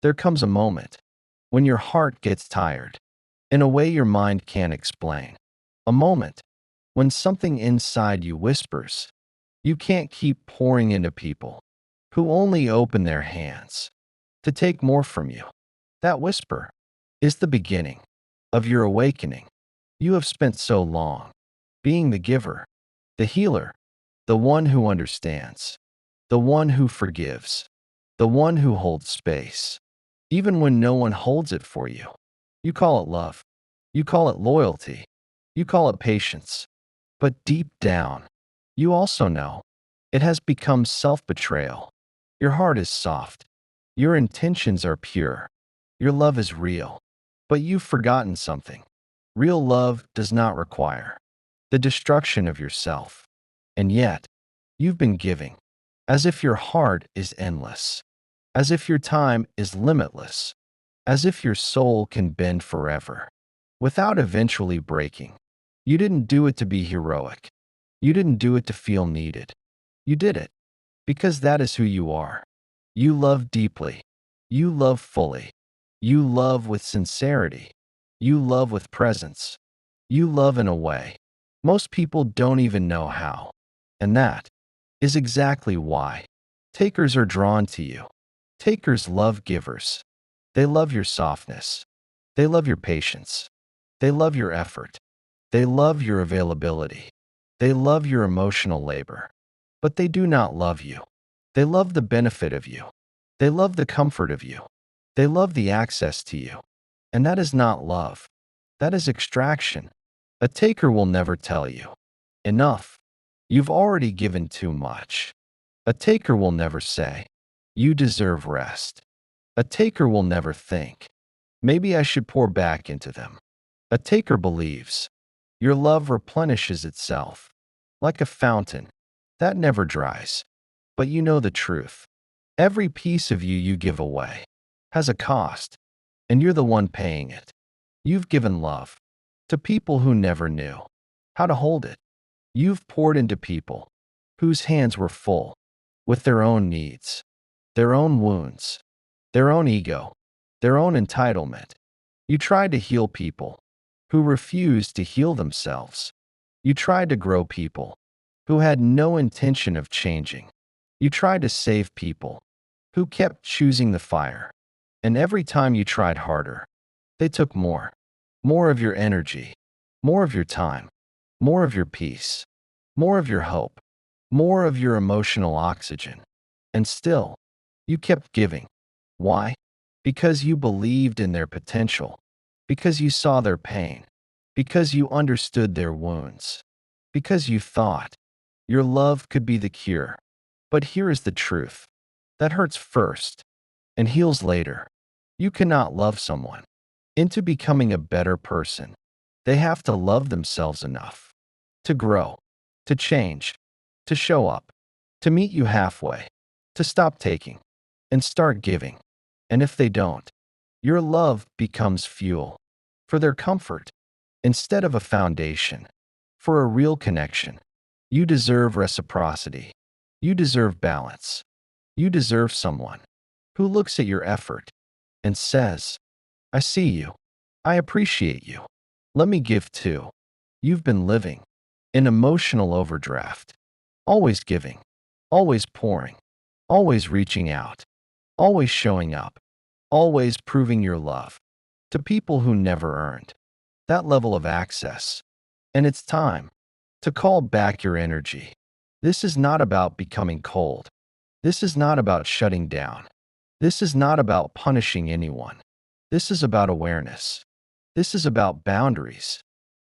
There comes a moment when your heart gets tired in a way your mind can't explain. A moment when something inside you whispers, you can't keep pouring into people who only open their hands to take more from you. That whisper is the beginning of your awakening. You have spent so long being the giver, the healer, the one who understands, the one who forgives, the one who holds space, even when no one holds it for you. You call it love. You call it loyalty. You call it patience. But deep down, you also know it has become self-betrayal. Your heart is soft. Your intentions are pure. Your love is real. But you've forgotten something. Real love does not require the destruction of yourself. And yet, you've been giving, as if your heart is endless, as if your time is limitless, as if your soul can bend forever, without eventually breaking. You didn't do it to be heroic. You didn't do it to feel needed. You did it because that is who you are. You love deeply. You love fully. You love with sincerity. You love with presence. You love in a way most people don't even know how. And that is exactly why takers are drawn to you. Takers love givers. They love your softness. They love your patience. They love your effort. They love your availability. They love your emotional labor. But they do not love you. They love the benefit of you. They love the comfort of you. They love the access to you. And that is not love. That is extraction. A taker will never tell you, enough. You've already given too much. A taker will never say, you deserve rest. A taker will never think, maybe I should pour back into them. A taker believes, your love replenishes itself, like a fountain that never dries. But you know the truth. Every piece of you give away has a cost, and you're the one paying it. You've given love to people who never knew how to hold it. You've poured into people whose hands were full with their own needs, their own wounds, their own ego, their own entitlement. You tried to heal people who refused to heal themselves. You tried to grow people who had no intention of changing. You tried to save people who kept choosing the fire. And every time you tried harder, they took more of your energy, more of your time, more of your peace, more of your hope, more of your emotional oxygen. And still, you kept giving. Why? Because you believed in their potential, because you saw their pain, because you understood their wounds, because you thought your love could be the cure. But here is the truth. That hurts first and heals later. You cannot love someone into becoming a better person. They have to love themselves enough to grow, to change, to show up, to meet you halfway, to stop taking and start giving. And if they don't, your love becomes fuel for their comfort instead of a foundation for a real connection. You deserve reciprocity. You deserve balance. You deserve someone who looks at your effort and says, I see you. I appreciate you. Let me give too. You've been living in emotional overdraft, always giving, always pouring, always reaching out, always showing up, always proving your love to people who never earned that level of access. And it's time to call back your energy. This is not about becoming cold. This is not about shutting down. This is not about punishing anyone. This is about awareness. This is about boundaries.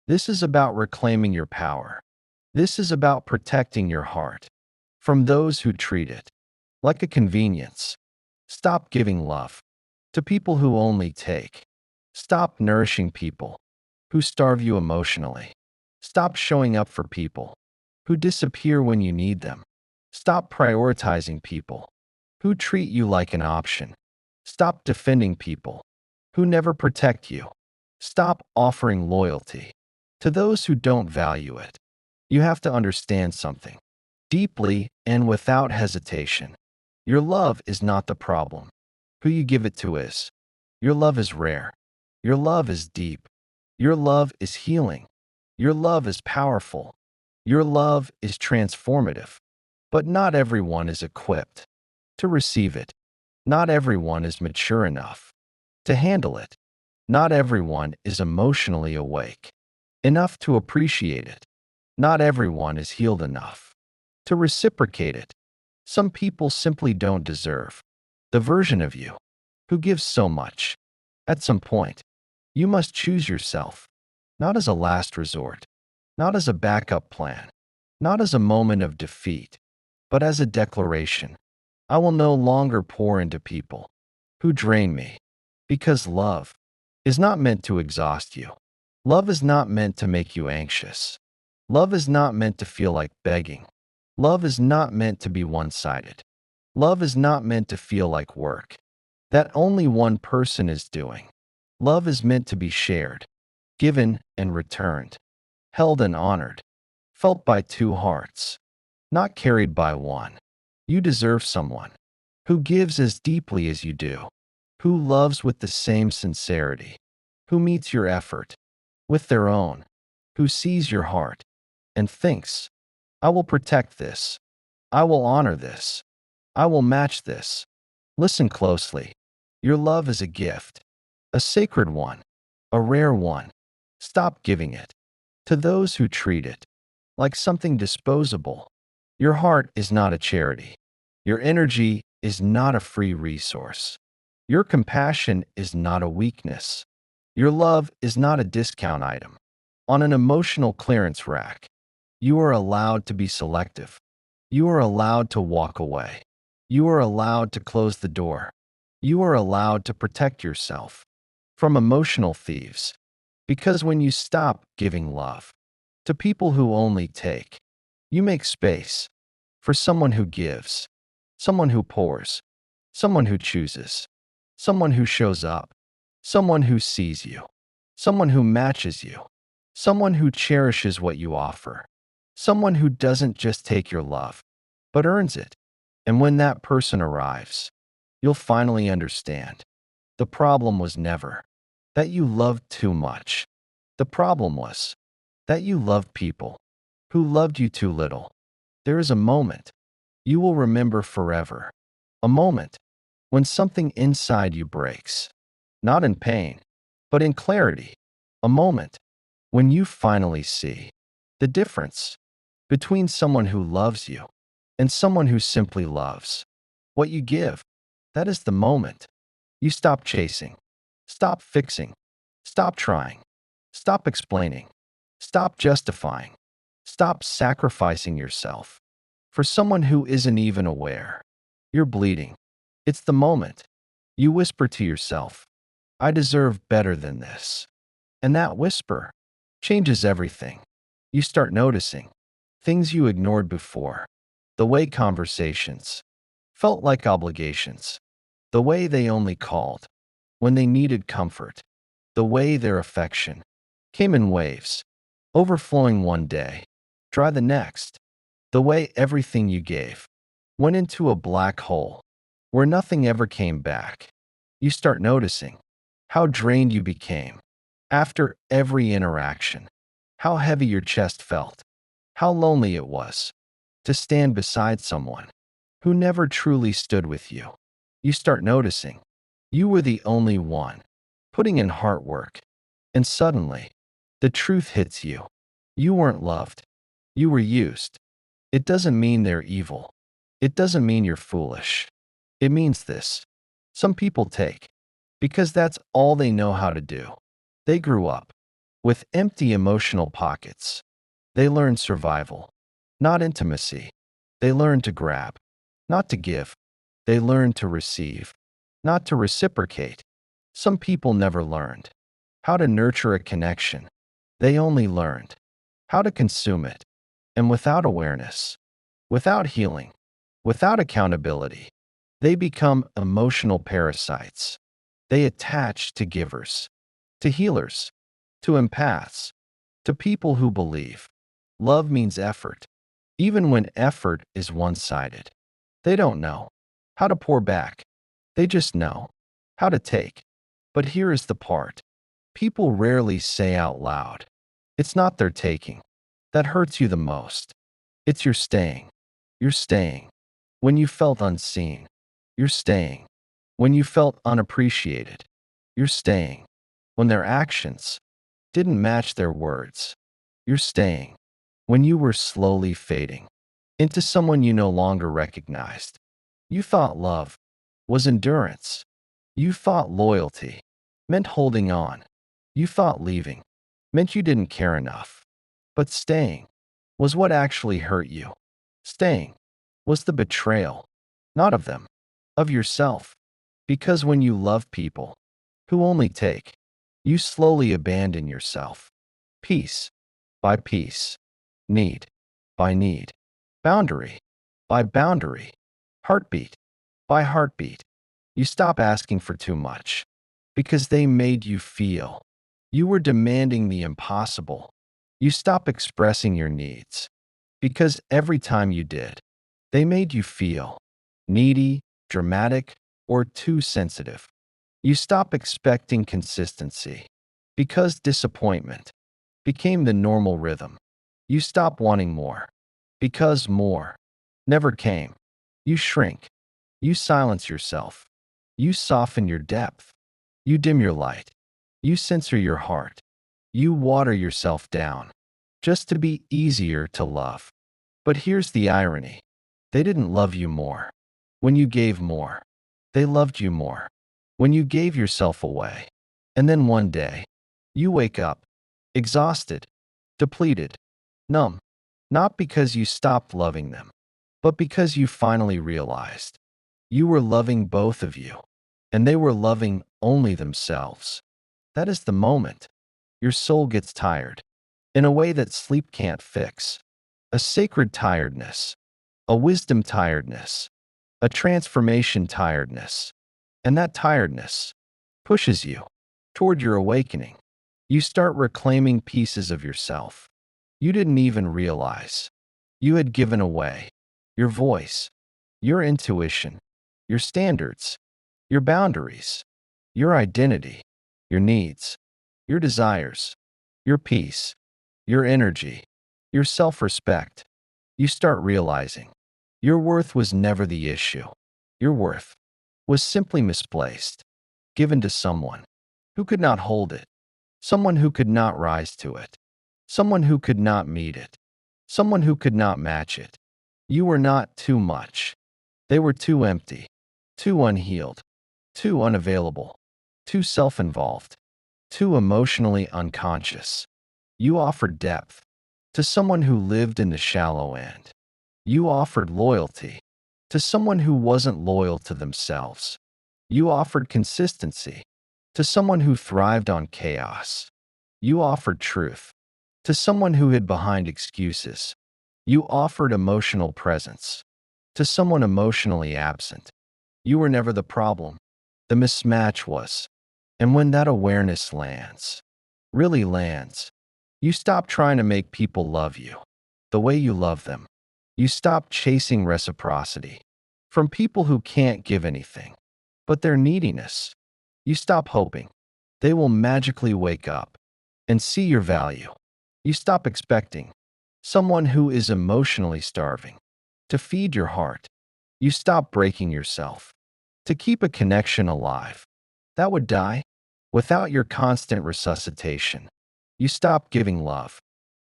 This is about reclaiming your power. This is about protecting your heart from those who treat it like a convenience. Stop giving love to people who only take. Stop nourishing people who starve you emotionally. Stop showing up for people who disappear when you need them. Stop prioritizing people who treat you like an option. Stop defending people who never protect you. Stop offering loyalty to those who don't value it. You have to understand something deeply and without hesitation. Your love is not the problem. who you give it to is. Your love is rare. Your love is deep. Your love is healing. Your love is powerful. Your love is transformative. But not everyone is equipped to receive it. Not everyone is mature enough to handle it. Not everyone is emotionally awake enough to appreciate it. Not everyone is healed enough to reciprocate it. Some people simply don't deserve the version of you who gives so much. At some point, you must choose yourself, not as a last resort, not as a backup plan, not as a moment of defeat, but as a declaration. I will no longer pour into people who drain me, because love is not meant to exhaust you. Love is not meant to make you anxious. Love is not meant to feel like begging. Love is not meant to be one-sided. Love is not meant to feel like work that only one person is doing. Love is meant to be shared, given and returned, held and honored, felt by two hearts, not carried by one. You deserve someone who gives as deeply as you do, who loves with the same sincerity, who meets your effort with their own, who sees your heart and thinks, I will protect this, I will honor this, I will match this. Listen closely. Your love is a gift, a sacred one, a rare one. Stop giving it to those who treat it like something disposable. Your heart is not a charity. Your energy is not a free resource. Your compassion is not a weakness. Your love is not a discount item on an emotional clearance rack. You are allowed to be selective. You are allowed to walk away. You are allowed to close the door. You are allowed to protect yourself from emotional thieves. Because when you stop giving love to people who only take, you make space for someone who gives, someone who pours, someone who chooses, someone who shows up, someone who sees you, someone who matches you, someone who cherishes what you offer, someone who doesn't just take your love, but earns it. And when that person arrives, you'll finally understand. The problem was never that you loved too much. The problem was that you loved people who loved you too little. There is a moment you will remember forever. A moment when something inside you breaks, not in pain, but in clarity. A moment when you finally see the difference between someone who loves you and someone who simply loves what you give. That is the moment you stop chasing, stop fixing, stop trying, stop explaining, stop justifying, stop sacrificing yourself for someone who isn't even aware you're bleeding. It's the moment you whisper to yourself, I deserve better than this. And that whisper changes everything. You start noticing things you ignored before, the way conversations felt like obligations, the way they only called when they needed comfort, the way their affection came in waves, overflowing one day, dry the next, the way everything you gave went into a black hole where nothing ever came back. You start noticing how drained you became after every interaction, how heavy your chest felt, how lonely it was to stand beside someone who never truly stood with you. You start noticing you were the only one putting in hard work, and suddenly the truth hits you. You weren't loved. You were used. It doesn't mean they're evil. It doesn't mean you're foolish. It means this. Some people take because that's all they know how to do. They grew up with empty emotional pockets. They learned survival, not intimacy. They learned to grab, not to give. They learned to receive, not to reciprocate. Some people never learned how to nurture a connection. They only learned how to consume it. And without awareness, without healing, without accountability, they become emotional parasites. They attach to givers, to healers, to empaths, to people who believe love means effort, even when effort is one-sided. They don't know how to pour back. They just know how to take. But here is the part people rarely say out loud. It's not their taking that hurts you the most. It's your staying. You're staying. When you felt unseen, you're staying. When you felt unappreciated, you're staying. When their actions didn't match their words, you're staying. When you were slowly fading into someone you no longer recognized, you thought love was endurance. You thought loyalty meant holding on. You thought leaving meant you didn't care enough. But staying was what actually hurt you. Staying was the betrayal, not of them, of yourself. Because when you love people who only take, you slowly abandon yourself, piece by piece, need by need, boundary by boundary, heartbeat by heartbeat. You stop asking for too much because they made you feel you were demanding the impossible. You stop expressing your needs because every time you did, they made you feel needy, dramatic, or too sensitive. You stop expecting consistency because disappointment became the normal rhythm. You stop wanting more because more never came. You shrink. You silence yourself. You soften your depth. You dim your light. You censor your heart. You water yourself down just to be easier to love. But here's the irony. They didn't love you more when you gave more. They loved you more when you gave yourself away. And then one day, you wake up exhausted, depleted, numb, not because you stopped loving them, but because you finally realized you were loving both of you, and they were loving only themselves. That is the moment your soul gets tired in a way that sleep can't fix. A sacred tiredness, a wisdom tiredness, a transformation tiredness. And that tiredness pushes you toward your awakening. You start reclaiming pieces of yourself you didn't even realize you had given away. Your voice, your intuition, your standards, your boundaries, your identity, your needs, your desires, your peace, your energy, your self-respect. You start realizing your worth was never the issue. Your worth was simply misplaced, given to someone who could not hold it, someone who could not rise to it, someone who could not meet it, someone who could not match it. You were not too much. They were too empty, too unhealed, too unavailable, too self-involved, too emotionally unconscious. You offered depth to someone who lived in the shallow end. You offered loyalty to someone who wasn't loyal to themselves. You offered consistency to someone who thrived on chaos. You offered truth to someone who hid behind excuses. You offered emotional presence to someone emotionally absent. You were never the problem. The mismatch was. And when that awareness lands, really lands, you stop trying to make people love you the way you love them. You stop chasing reciprocity from people who can't give anything but their neediness. You stop hoping they will magically wake up and see your value. You stop expecting someone who is emotionally starving to feed your heart. You stop breaking yourself to keep a connection alive that would die without your constant resuscitation. You stop giving love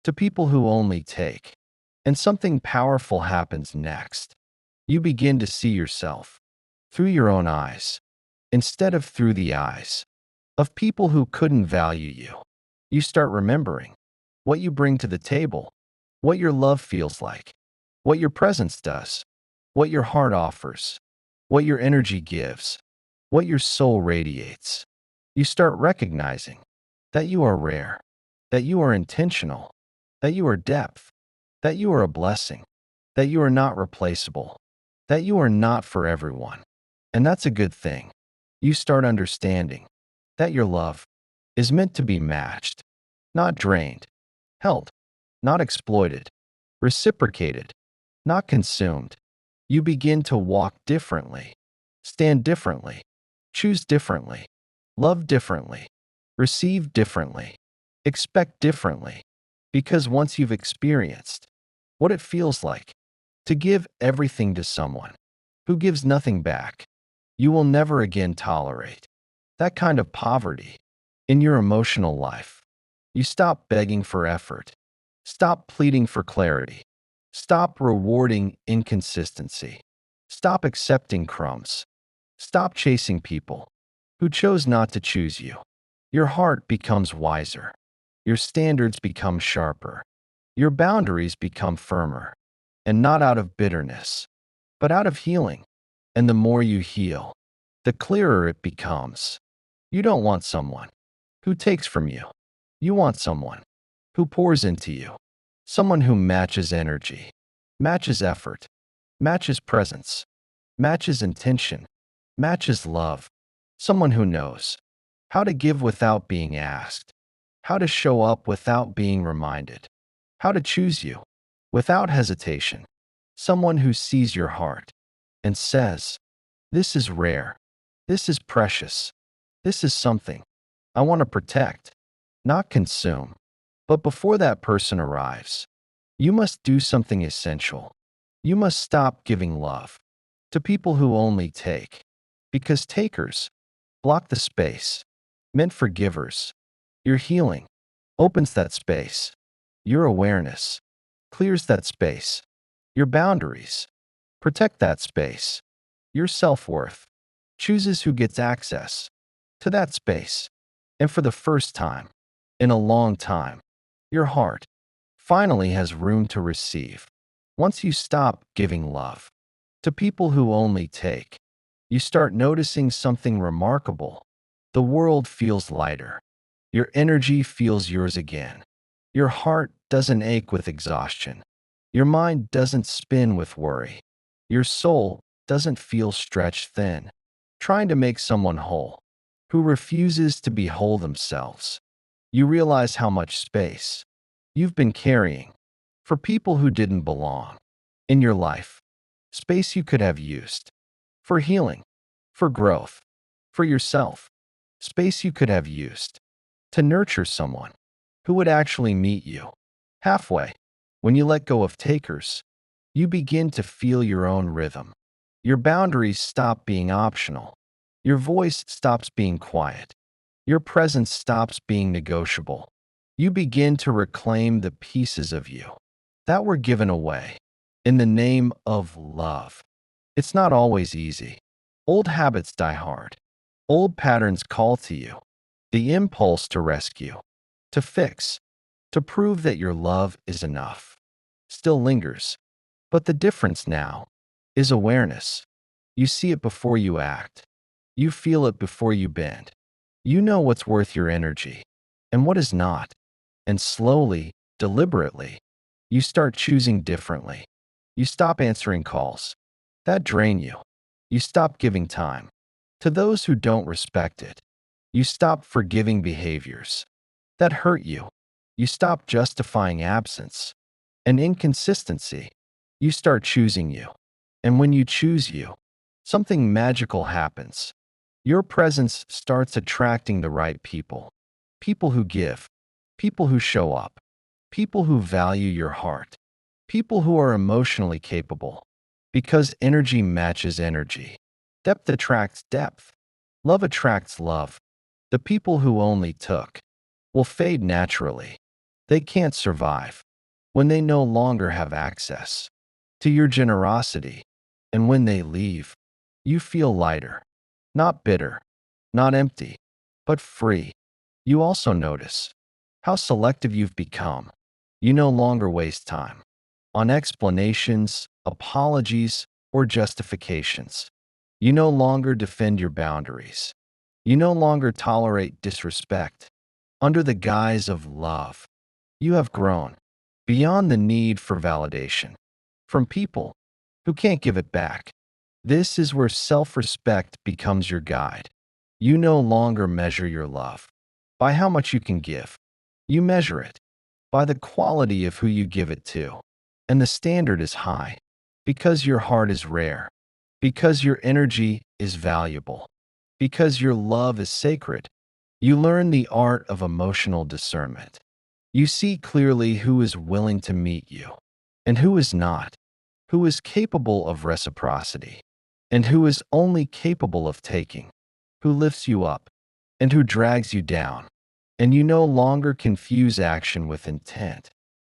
to people who only take. And something powerful happens next. You begin to see yourself through your own eyes instead of through the eyes of people who couldn't value you. You start remembering what you bring to the table, what your love feels like, what your presence does, what your heart offers, what your energy gives, what your soul radiates. You start recognizing that you are rare, that you are intentional, that you are depth, that you are a blessing, that you are not replaceable, that you are not for everyone. And that's a good thing. You start understanding that your love is meant to be matched, not drained, held, not exploited, reciprocated, not consumed. You begin to walk differently stand differently, choose differently, love differently, receive differently, expect differently. Because once you've experienced what it feels like to give everything to someone who gives nothing back, you will never again tolerate that kind of poverty in your emotional life. You stop begging for effort, stop pleading for clarity, stop rewarding inconsistency, stop accepting crumbs, stop chasing people who chose not to choose you. Your heart becomes wiser, your standards become sharper, your boundaries become firmer, and not out of bitterness, but out of healing. And the more you heal, the clearer it becomes. You don't want someone who takes from you. You want someone who pours into you, someone who matches energy, matches effort, matches presence, matches intention, matches love, someone who knows how to give without being asked, how to show up without being reminded, how to choose you without hesitation, someone who sees your heart and says, "This is rare, this is precious, this is something I want to protect, not consume." But before that person arrives, you must do something essential. You must stop giving love to people who only take, because takers block the space meant for givers. Your healing opens that space. Your awareness clears that space. Your boundaries protect that space. Your self-worth chooses who gets access to that space. And for the first time in a long time, your heart finally has room to receive. Once you stop giving love to people who only take, you start noticing something remarkable. The world feels lighter. Your energy feels yours again. Your heart doesn't ache with exhaustion. Your mind doesn't spin with worry. Your soul doesn't feel stretched thin, trying to make someone whole who refuses to be whole themselves. You realize how much space you've been carrying for people who didn't belong in your life, space you could have used for healing, for growth, for yourself, space you could have used to nurture someone who would actually meet you halfway. When you let go of takers, you begin to feel your own rhythm. Your boundaries stop being optional. Your voice stops being quiet. Your presence stops being negotiable. You begin to reclaim the pieces of you that were given away in the name of love. It's not always easy. Old habits die hard. Old patterns call to you. The impulse to rescue, to fix, to prove that your love is enough still lingers. But the difference now is awareness. You see it before you act. You feel it before you bend. You know what's worth your energy and what is not. And slowly, deliberately, you start choosing differently. You stop answering calls that drain you. You stop giving time to those who don't respect it. You stop forgiving behaviors that hurt you. You stop justifying absence and inconsistency. You start choosing you. And when you choose you, something magical happens. Your presence starts attracting the right people. People who give, people who show up, people who value your heart, people who are emotionally capable. Because energy matches energy. Depth attracts depth. Love attracts love. The people who only took will fade naturally. They can't survive when they no longer have access to your generosity. And when they leave, you feel lighter, not bitter, not empty, but free. You also notice how selective you've become. You no longer waste time on explanations, apologies, or justifications. You no longer defend your boundaries. You no longer tolerate disrespect under the guise of love. You have grown beyond the need for validation from people who can't give it back. This is where self-respect becomes your guide. You no longer measure your love by how much you can give. You measure it by the quality of who you give it to. And the standard is high because your heart is rare, because your energy is valuable, because your love is sacred. You learn the art of emotional discernment. You see clearly who is willing to meet you and who is not, who is capable of reciprocity and who is only capable of taking, who lifts you up and who drags you down. And you no longer confuse action with intent,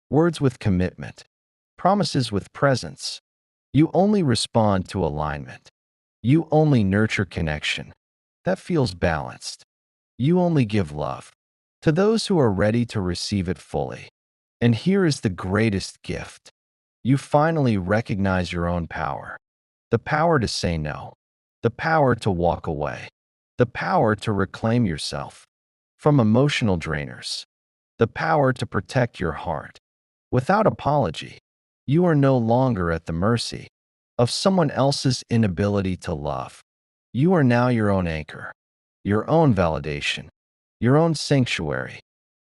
words with commitment, promises with presence. You only respond to alignment. You only nurture connection that feels balanced. You only give love to those who are ready to receive it fully. And here is the greatest gift. You finally recognize your own power, the power to say no, the power to walk away, the power to reclaim yourself from emotional drainers, the power to protect your heart without apology. You are no longer at the mercy of someone else's inability to love. You are now your own anchor, your own validation, your own sanctuary.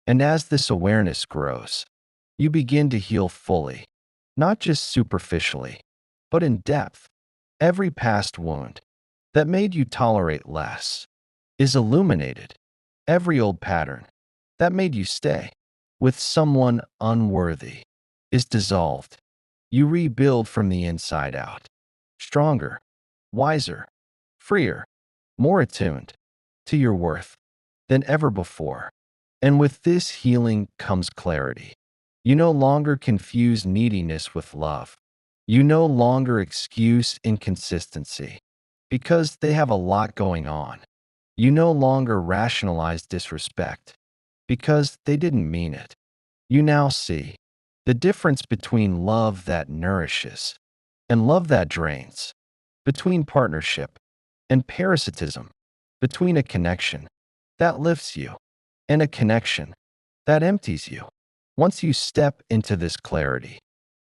And as this awareness grows, you begin to heal fully, not just superficially, but in depth. Every past wound that made you tolerate less is illuminated. Every old pattern that made you stay with someone unworthy is dissolved. You rebuild from the inside out, stronger, wiser, freer, more attuned to your worth than ever before. And with this healing comes clarity. You no longer confuse neediness with love. You no longer excuse inconsistency because they have a lot going on. You no longer rationalize disrespect because they didn't mean it. You now see the difference between love that nourishes and love that drains, between partnership and parasitism, between a connection that lifts you and a connection that empties you. Once you step into this clarity,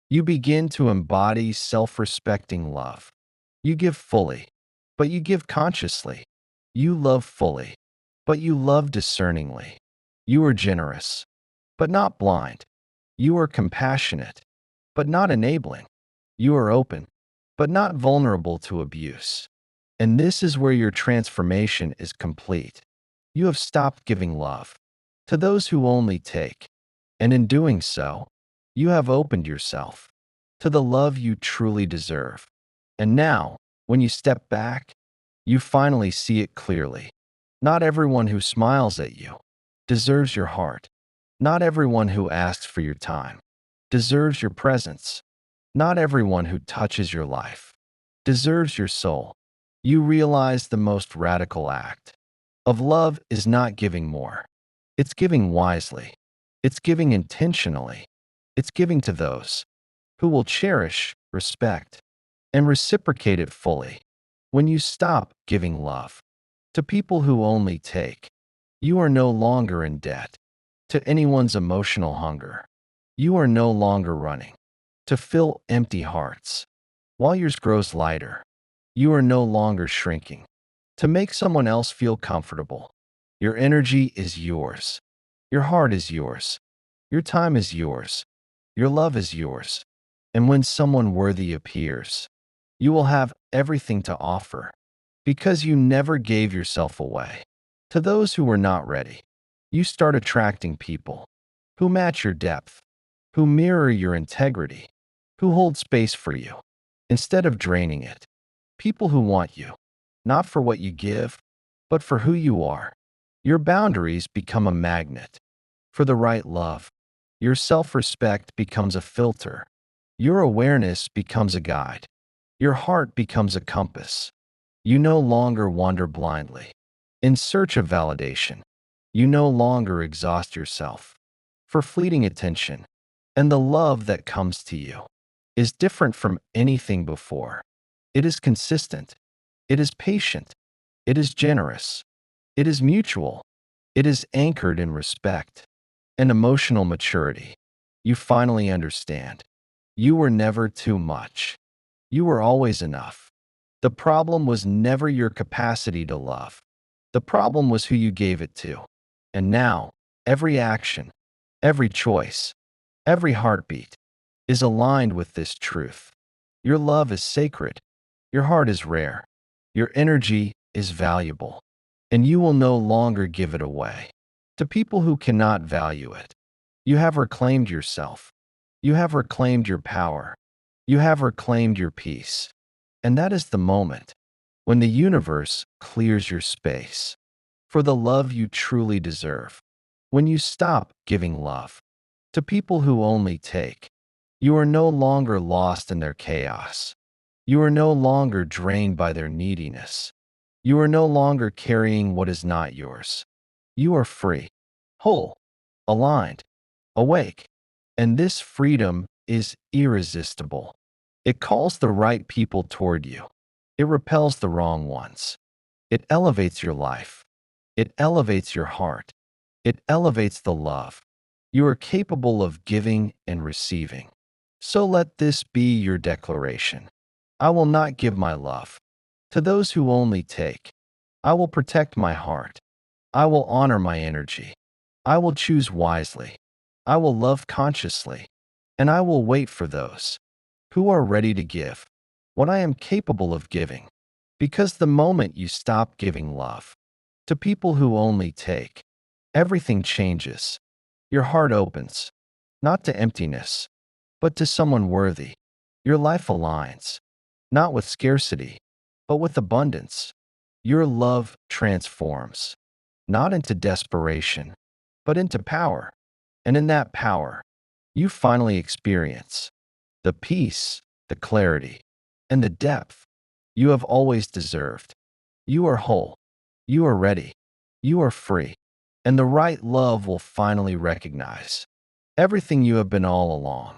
you begin to embody self-respecting love. You give fully, but you give consciously. You love fully, but you love discerningly. You are generous, but not blind. You are compassionate, but not enabling. You are open, but not vulnerable to abuse. And this is where your transformation is complete. You have stopped giving love to those who only take, and in doing so, you have opened yourself to the love you truly deserve. And now, when you step back, you finally see it clearly. Not everyone who smiles at you deserves your heart. Not everyone who asks for your time deserves your presence. Not everyone who touches your life deserves your soul. You realize the most radical act of love is not giving more. It's giving wisely. It's giving intentionally. It's giving to those who will cherish, respect, and reciprocate it fully. When you stop giving love to people who only take, you are no longer in debt to anyone's emotional hunger. You are no longer running to fill empty hearts. While yours grows lighter, you are no longer shrinking to make someone else feel comfortable. Your energy is yours. Your heart is yours. Your time is yours. Your love is yours. And when someone worthy appears, you will have everything to offer because you never gave yourself away. To those who were not ready, you start attracting people who match your depth, who mirror your integrity, who hold space for you instead of draining it. People who want you, not for what you give, but for who you are. Your boundaries become a magnet for the right love. Your self-respect becomes a filter. Your awareness becomes a guide. Your heart becomes a compass. You no longer wander blindly in search of validation. You no longer exhaust yourself for fleeting attention. And the love that comes to you is different from anything before. It is consistent. It is patient. It is generous. It is mutual. It is anchored in respect and emotional maturity. You finally understand. You were never too much. You were always enough. The problem was never your capacity to love. The problem was who you gave it to. And now, every action, every choice, every heartbeat is aligned with this truth. Your love is sacred. Your heart is rare. Your energy is valuable, and you will no longer give it away to people who cannot value it. You have reclaimed yourself. You have reclaimed your power. You have reclaimed your peace. And that is the moment when the universe clears your space for the love you truly deserve. When you stop giving love to people who only take, you are no longer lost in their chaos. You are no longer drained by their neediness. You are no longer carrying what is not yours. You are free, whole, aligned, awake. And this freedom is irresistible. It calls the right people toward you. It repels the wrong ones. It elevates your life. It elevates your heart. It elevates the love you are capable of giving and receiving. So let this be your declaration. I will not give my love to those who only take. I will protect my heart. I will honor my energy. I will choose wisely. I will love consciously. And I will wait for those who are ready to give what I am capable of giving. Because the moment you stop giving love to people who only take, everything changes. Your heart opens, not to emptiness, but to someone worthy. Your life aligns, not with scarcity, but with abundance. Your love transforms, not into desperation, but into power. And in that power, you finally experience the peace, the clarity, and the depth you have always deserved. You are whole. You are ready. You are free. And the right love will finally recognize everything you have been all along.